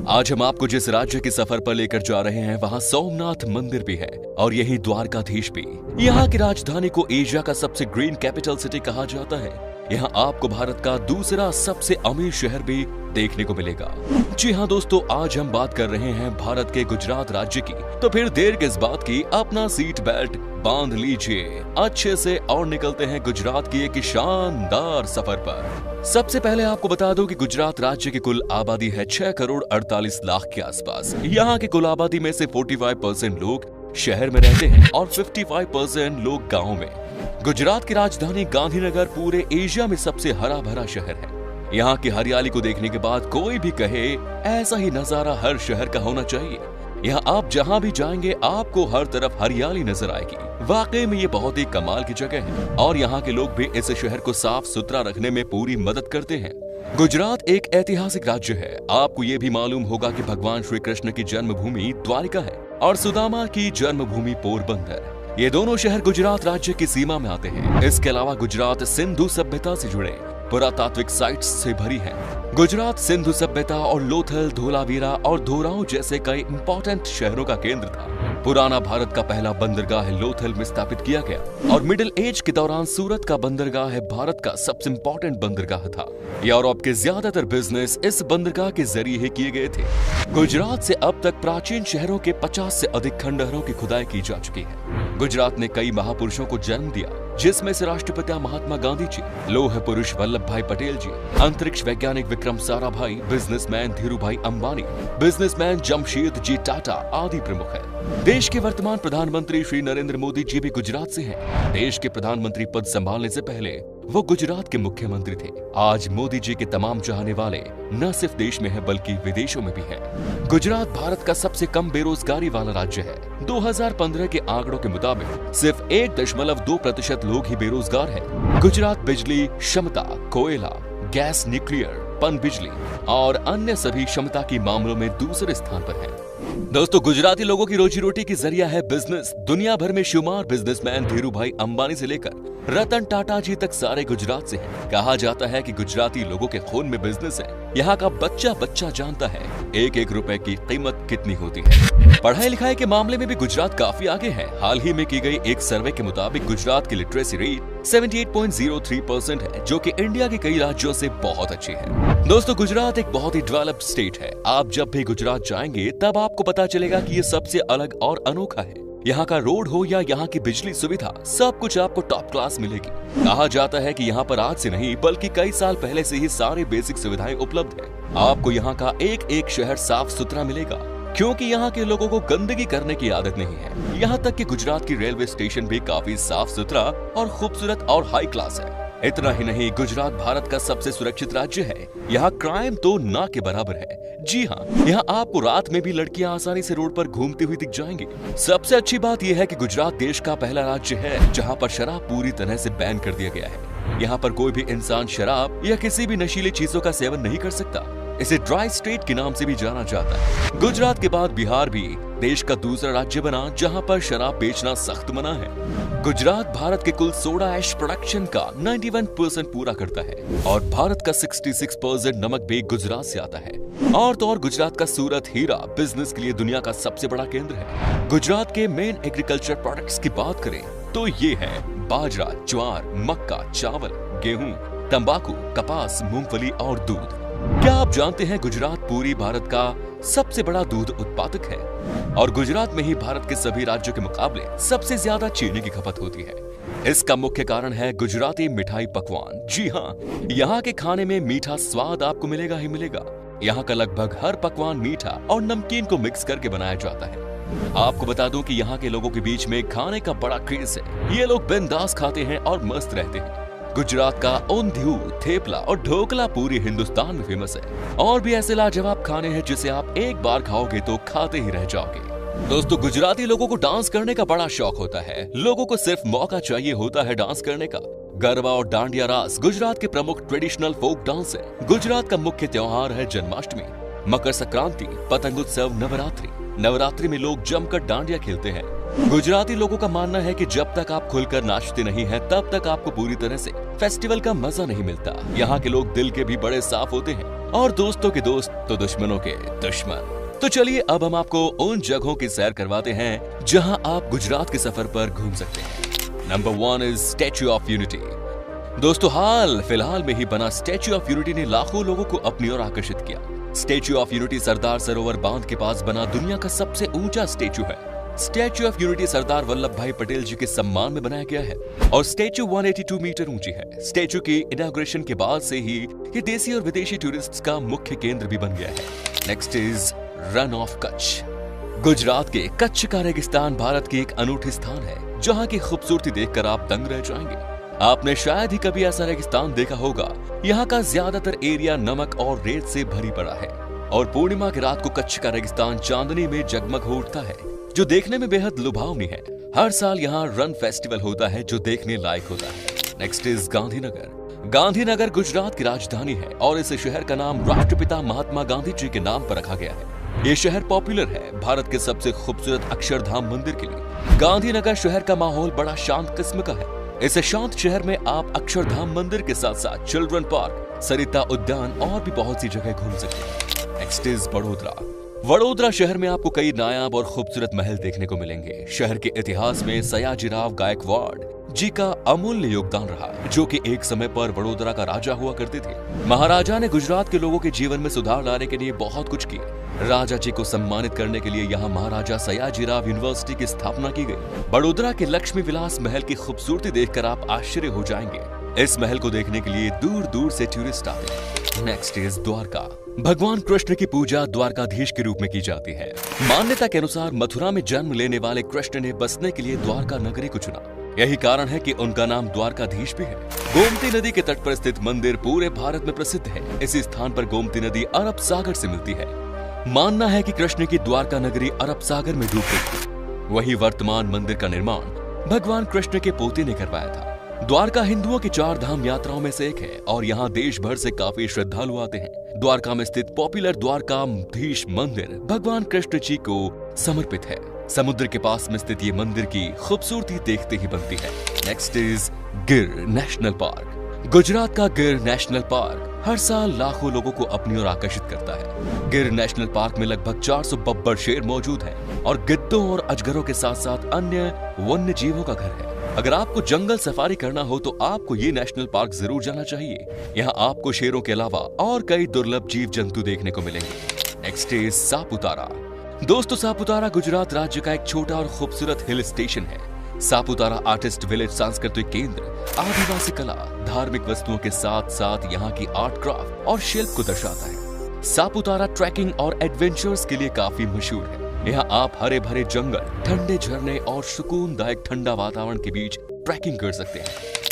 आज हम आपको जिस राज्य के सफर पर लेकर जा रहे हैं वहाँ सोमनाथ मंदिर भी है और यही द्वारकाधीश भी। यहाँ की राजधानी को एशिया का सबसे ग्रीन कैपिटल सिटी कहा जाता है। यहाँ आपको भारत का दूसरा सबसे अमीर शहर भी देखने को मिलेगा। जी हाँ दोस्तों, आज हम बात कर रहे हैं भारत के गुजरात राज्य की। तो फिर देर किस बात की, अपना सीट बेल्ट बांध लीजिए अच्छे से और निकलते हैं गुजरात की एक शानदार सफर पर। सबसे पहले आपको बता दूं कि गुजरात राज्य की कुल आबादी है 6 करोड़ 48 लाख के आसपास। यहाँ की कुल आबादी में से 45% लोग शहर में रहते हैं और 55% लोग गाँव में। गुजरात की राजधानी गांधीनगर पूरे एशिया में सबसे हरा भरा शहर है। यहाँ की हरियाली को देखने के बाद कोई भी कहे ऐसा ही नजारा हर शहर का होना चाहिए। यहाँ आप जहाँ भी जाएंगे आपको हर तरफ हरियाली नजर आएगी। वाकई में ये बहुत ही कमाल की जगह है और यहाँ के लोग भी इस शहर को साफ सुथरा रखने में पूरी मदद करते हैं। गुजरात एक ऐतिहासिक राज्य है। आपको ये भी मालूम होगा कि भगवान श्री कृष्ण की जन्मभूमि द्वारिका है और सुदामा की जन्मभूमि पोरबंदर। ये दोनों शहर गुजरात राज्य की सीमा में आते हैं। इसके अलावा गुजरात सिंधु सभ्यता से जुड़े पुरातात्विक साइट्स से भरी है। गुजरात सिंधु सभ्यता और लोथल, धोलावीरा और धोराव जैसे कई इंपॉर्टेंट शहरों का केंद्र था। पुराना भारत का पहला बंदरगाह लोथल में स्थापित किया गया और मिडिल एज के दौरान सूरत का बंदरगाह भारत का सबसे इंपॉर्टेंट बंदरगाह था। यूरोप के ज्यादातर बिजनेस इस बंदरगाह के जरिए ही किए गए थे। गुजरात से अब तक प्राचीन शहरों के 50 से अधिक खंडहरों की खुदाई की जा चुकी है। गुजरात ने कई महापुरुषों को जन्म दिया, जिसमें से राष्ट्रपिता महात्मा गांधी जी, लौह पुरुष वल्लभ भाई पटेल जी, अंतरिक्ष वैज्ञानिक विक्रम साराभाई, बिजनेसमैन धीरूभाई अंबानी, बिजनेसमैन जमशेद जी टाटा आदि प्रमुख है। देश के वर्तमान प्रधानमंत्री श्री नरेंद्र मोदी जी भी गुजरात से हैं। देश के प्रधानमंत्री पद संभालने से पहले वो गुजरात के मुख्यमंत्री थे। आज मोदी जी के तमाम चाहने वाले न सिर्फ देश में है बल्कि विदेशों में भी हैं। गुजरात भारत का सबसे कम बेरोजगारी वाला राज्य है। 2015 के आंकड़ों के मुताबिक सिर्फ 1.2% लोग ही बेरोजगार हैं। गुजरात बिजली क्षमता, कोयला, गैस, न्यूक्लियर, पन बिजली और अन्य सभी क्षमता के मामलों में दूसरे स्थान पर है। दोस्तों, गुजराती लोगों की रोजी रोटी की जरिया है बिजनेस। दुनिया भर में शुमार बिजनेसमैन धीरूभाई अंबानी से लेकर रतन टाटा जी तक सारे गुजरात से हैं। कहा जाता है कि गुजराती लोगों के खून में बिजनेस है। यहाँ का बच्चा बच्चा जानता है एक एक रुपए की कीमत कितनी होती है। पढ़ाई लिखाई के मामले में भी गुजरात काफी आगे है। हाल ही में की गई एक सर्वे के मुताबिक गुजरात की लिटरेसी रेट 78.03% है, जो कि इंडिया के कई राज्यों से बहुत अच्छी है। दोस्तों, गुजरात एक बहुत ही डेवलप्ड स्टेट है। आप जब भी गुजरात जाएंगे तब आपको पता चलेगा कि ये सबसे अलग और अनोखा है। यहाँ का रोड हो या यहाँ की बिजली सुविधा, सब कुछ आपको टॉप क्लास मिलेगी। कहा जाता है कि यहाँ पर आज से नहीं बल्कि कई साल पहले से ही सारे बेसिक सुविधाएं उपलब्ध है। आपको यहाँ का एक एक शहर साफ सुथरा मिलेगा, क्योंकि यहाँ के लोगों को गंदगी करने की आदत नहीं है। यहाँ तक कि गुजरात की रेलवे स्टेशन भी काफी साफ सुथरा और खूबसूरत और हाई क्लास है। इतना ही नहीं, गुजरात भारत का सबसे सुरक्षित राज्य है। यहाँ क्राइम तो ना के बराबर है। जी हाँ, यहाँ आपको रात में भी लड़कियाँ आसानी से रोड पर घूमती हुई दिख जाएंगी। सबसे अच्छी बात यह है कि गुजरात देश का पहला राज्य है जहाँ पर शराब पूरी तरह से बैन कर दिया गया है। यहाँ पर कोई भी इंसान शराब या किसी भी नशीली चीजों का सेवन नहीं कर सकता। इसे ड्राई स्टेट के नाम से भी जाना जाता है। गुजरात के बाद बिहार भी देश का दूसरा राज्य बना जहां पर शराब बेचना सख्त मना है। गुजरात भारत के कुल सोडा ऐश प्रोडक्शन का 91% पूरा करता है और भारत का 66% नमक भी गुजरात से आता है। और तो और गुजरात का सूरत हीरा बिजनेस के लिए दुनिया का सबसे बड़ा केंद्र है। गुजरात के मेन एग्रीकल्चर प्रोडक्ट्स की बात करें तो ये है बाजरा, ज्वार, मक्का, चावल, गेहूं, तंबाकू, कपास, मूंगफली और दूध। क्या आप जानते हैं गुजरात पूरी भारत का सबसे बड़ा दूध उत्पादक है और गुजरात में ही भारत के सभी राज्यों के मुकाबले सबसे ज्यादा चीनी की खपत होती है। इसका मुख्य कारण है गुजराती मिठाई पकवान। जी हाँ, यहाँ के खाने में मीठा स्वाद आपको मिलेगा ही मिलेगा। यहाँ का लगभग हर पकवान मीठा और नमकीन को मिक्स करके बनाया जाता है। आपको बता दूं कि यहाँ के लोगों के बीच में खाने का बड़ा क्रेज है। ये लोग बिंदास खाते हैं और मस्त रहते हैं। गुजरात का ऊंधियू, थेपला और ढोकला पूरे हिंदुस्तान में फेमस है। और भी ऐसे लाजवाब खाने हैं जिसे आप एक बार खाओगे तो खाते ही रह जाओगे। दोस्तों, गुजराती लोगों को डांस करने का बड़ा शौक होता है। लोगों को सिर्फ मौका चाहिए होता है डांस करने का। गरबा और डांडिया रास गुजरात के प्रमुख ट्रेडिशनल फोक डांस है। गुजरात का मुख्य त्योहार है जन्माष्टमी, मकर संक्रांति, पतंग उत्सव, नवरात्रि। नवरात्रि में लोग जमकर डांडिया खेलते हैं। गुजराती लोगों का मानना है कि जब तक आप खुलकर नाचते नहीं हैं, तब तक आपको पूरी तरह से फेस्टिवल का मजा नहीं मिलता। यहाँ के लोग दिल के भी बड़े साफ होते हैं और दोस्तों के दोस्त तो दुश्मनों के दुश्मन। तो चलिए अब हम आपको उन जगहों की सैर करवाते हैं जहां आप गुजरात के सफर पर घूम सकते हैं। Number 1 is statue of unity. दोस्तों, हाल फिलहाल में ही बना स्टैच्यू ऑफ यूनिटी ने लाखों लोगों को अपनी ओर आकर्षित किया। Statue of unity Sardar Sarovar बांध के पास बना दुनिया का सबसे ऊंचा स्टैच्यू है। Statue of unity Sardar Vallabh भाई पटेल जी के सम्मान में बनाया गया है और स्टैच्यू 182 मीटर ऊंची है। स्टैच्यू की इनॉग्रेशन के बाद से ही ये देसी और विदेशी टूरिस्ट्स का मुख्य केंद्र भी बन गया है। Next is run of Kutch. Gujarat के कच्छ का रेगिस्तान भारत की एक अनूठी स्थान है जहां की खूबसूरती देखकर आप दंग रह जाएंगे। आपने शायद ही कभी ऐसा रेगिस्तान देखा होगा। यहाँ का ज्यादातर एरिया नमक और रेत से भरी पड़ा है और पूर्णिमा की रात को कच्छ का रेगिस्तान चांदनी में जगमग हो उठता है, जो देखने में बेहद लुभावनी है। हर साल यहाँ रन फेस्टिवल होता है जो देखने लायक होता है। Next is Gandhinagar. गांधीनगर गुजरात की राजधानी है और इस शहर का नाम राष्ट्रपिता महात्मा गांधी जी के नाम पर रखा गया है। ये शहर पॉपुलर है भारत के सबसे खूबसूरत अक्षरधाम मंदिर के लिए। गांधीनगर शहर का माहौल बड़ा शांत किस्म का है। इस शांत शहर में आप अक्षरधाम मंदिर के साथ साथ चिल्ड्रन पार्क, सरिता उद्यान और भी बहुत सी जगह घूम सकते हैं। Next is Vadodara. वडोदरा शहर में आपको कई नायाब और खूबसूरत महल देखने को मिलेंगे। शहर के इतिहास में सयाजीराव गायकवाड़ जी का अमूल्य योगदान रहा, जो कि एक समय पर वडोदरा का राजा हुआ करते थे। महाराजा ने गुजरात के लोगों के जीवन में सुधार लाने के लिए बहुत कुछ किया। राजा जी को सम्मानित करने के लिए यहाँ महाराजा सयाजीराव यूनिवर्सिटी की स्थापना की गई। वडोदरा के लक्ष्मी विलास महल की खूबसूरती देखकर आप आश्चर्य हो जाएंगे। इस महल को देखने के लिए दूर दूर से टूरिस्ट आते हैं। Next is Dwarka. भगवान कृष्ण की पूजा द्वारकाधीश के रूप में की जाती है। मान्यता के अनुसार मथुरा में जन्म लेने वाले कृष्ण ने बसने के लिए द्वारका नगरी को चुना। यही कारण है कि उनका नाम द्वारकाधीश भी है। गोमती नदी के तट पर स्थित मंदिर पूरे भारत में प्रसिद्ध है। इसी स्थान पर गोमती नदी अरब सागर से मिलती है। मानना है कि कृष्ण की द्वारका नगरी अरब सागर में डूब गई थी। वही वर्तमान मंदिर का निर्माण भगवान कृष्ण के पोते ने करवाया था। द्वारका हिंदुओं की 4 धाम यात्राओं में से एक है और यहाँ देश भर से काफी श्रद्धालु आते हैं। द्वारका में स्थित पॉपुलर द्वारकाधीश मंदिर भगवान कृष्ण जी को समर्पित है। समुद्र के पास में स्थित ये मंदिर की खूबसूरती देखते ही बनती है। नेक्स्ट इज गिर नेशनल पार्क। गुजरात का गिर नेशनल पार्क हर साल लाखों लोगों को अपनी ओर आकर्षित करता है। गिर नेशनल पार्क में लगभग 400 बब्बर शेर मौजूद हैं और गिद्धों और अजगरों के साथ साथ अन्य वन्य जीवों का घर है। अगर आपको जंगल सफारी करना हो तो आपको ये नेशनल पार्क जरूर जाना चाहिए। यहाँ आपको शेरों के अलावा और कई दुर्लभ जीव जंतु देखने को मिलेंगे। Next is Saputara. दोस्तों, सापुतारा गुजरात राज्य का एक छोटा और खूबसूरत हिल स्टेशन है। सापुतारा आर्टिस्ट विलेज सांस्कृतिक केंद्र आदिवासी कला, धार्मिक वस्तुओं के साथ साथ यहाँ की आर्ट क्राफ्ट और शिल्प को दर्शाता है। सापुतारा ट्रैकिंग और एडवेंचर्स के लिए काफी मशहूर है। यहाँ आप हरे भरे जंगल, ठंडे झरने और सुकूनदायक ठंडा वातावरण के बीच ट्रैकिंग कर सकते हैं।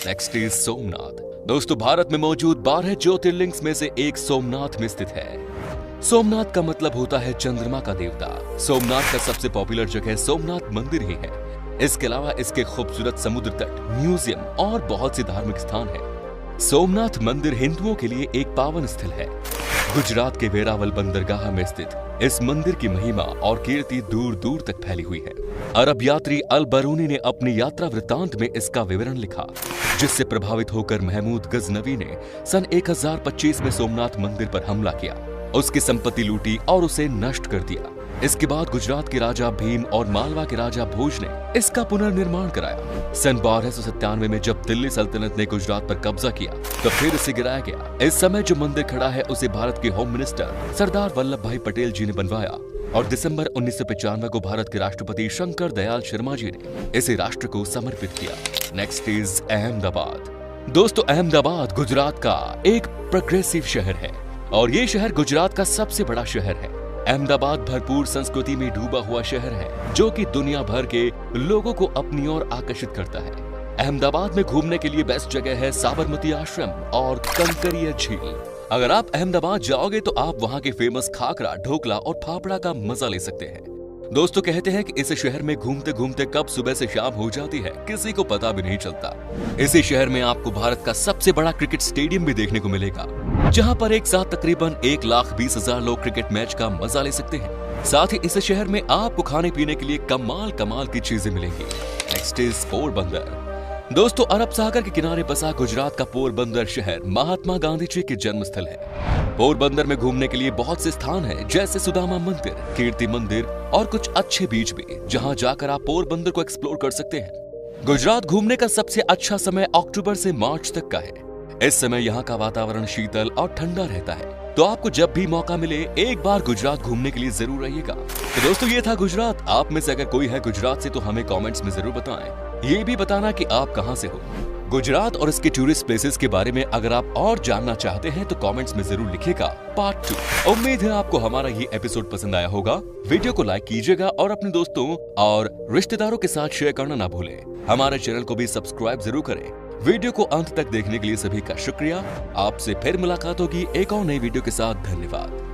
Next is Somnath. दोस्तों, भारत में मौजूद 12 ज्योतिर्लिंग्स में से एक सोमनाथ में स्थित है। सोमनाथ का मतलब होता है चंद्रमा का देवता। सोमनाथ का सबसे पॉपुलर जगह सोमनाथ मंदिर ही है। इसके अलावा इसके खूबसूरत समुद्र तट, म्यूजियम और बहुत से धार्मिक स्थान है। सोमनाथ मंदिर हिंदुओं के लिए एक पावन स्थल है। गुजरात के वेरावल बंदरगाह में स्थित इस मंदिर की महिमा और कीर्ति दूर दूर तक फैली हुई है। अरब यात्री अल बरूनी ने अपनी यात्रा वृत्तांत में इसका विवरण लिखा, जिससे प्रभावित होकर महमूद गजनवी ने सन 1025 में सोमनाथ मंदिर पर हमला किया, उसकी संपत्ति लूटी और उसे नष्ट कर दिया। इसके बाद गुजरात के राजा भीम और मालवा के राजा भोज ने इसका पुनर्निर्माण कराया। सन 1297 में जब दिल्ली सल्तनत ने गुजरात पर कब्जा किया तो फिर इसे गिराया गया। इस समय जो मंदिर खड़ा है उसे भारत के होम मिनिस्टर सरदार वल्लभ भाई पटेल जी ने बनवाया और दिसंबर 1995 को भारत के राष्ट्रपति शंकर दयाल शर्मा जी ने इसे राष्ट्र को समर्पित किया। Next is Ahmedabad. दोस्तों, अहमदाबाद गुजरात का एक प्रोग्रेसिव शहर है और ये शहर गुजरात का सबसे बड़ा शहर है। अहमदाबाद भरपूर संस्कृति में डूबा हुआ शहर है जो कि दुनिया भर के लोगों को अपनी ओर आकर्षित करता है। अहमदाबाद में घूमने के लिए बेस्ट जगह है साबरमती आश्रम और कंकरिया झील। अगर आप अहमदाबाद जाओगे तो आप वहाँ के फेमस खाकरा, ढोकला और फाफड़ा का मजा ले सकते हैं। दोस्तों, कहते हैं कि इस शहर में घूमते घूमते कब सुबह से शाम हो जाती है किसी को पता भी नहीं चलता। इसी शहर में आपको भारत का सबसे बड़ा क्रिकेट स्टेडियम भी देखने को मिलेगा, जहां पर एक साथ तकरीबन 1,20,000 लोग क्रिकेट मैच का मजा ले सकते हैं। साथ ही इस शहर में आपको खाने पीने के लिए कमाल की चीजें मिलेंगी। Next is Porbandar. दोस्तों, अरब सागर के किनारे बसा गुजरात का पोरबंदर शहर महात्मा गांधी जी के जन्म स्थल है। पोरबंदर में घूमने के लिए बहुत से स्थान हैं, जैसे सुदामा मंदिर, कीर्ति मंदिर और कुछ अच्छे बीच भी, जहां जाकर आप पोरबंदर को एक्सप्लोर कर सकते हैं। गुजरात घूमने का सबसे अच्छा समय अक्टूबर से मार्च तक का है। इस समय यहाँ का वातावरण शीतल और ठंडा रहता है, तो आपको जब भी मौका मिले एक बार गुजरात घूमने के लिए जरूर रहिएगा। तो दोस्तों, ये था गुजरात। आप में से अगर कोई है गुजरात से तो हमें कमेंट्स में जरूर बताएं। ये भी बताना कि आप कहां से हो। गुजरात और इसके टूरिस्ट प्लेसेस के बारे में अगर आप और जानना चाहते हैं तो कमेंट्स में जरूर लिखिएगा पार्ट 2। उम्मीद है आपको हमारा ये एपिसोड पसंद आया होगा। वीडियो को लाइक कीजिएगा और अपने दोस्तों और रिश्तेदारों के साथ शेयर करना ना भूलें। हमारे चैनल को भी सब्सक्राइब जरूर करें। वीडियो को अंत तक देखने के लिए सभी का शुक्रिया। आपसे फिर मुलाकात होगी एक और नई वीडियो के साथ। धन्यवाद।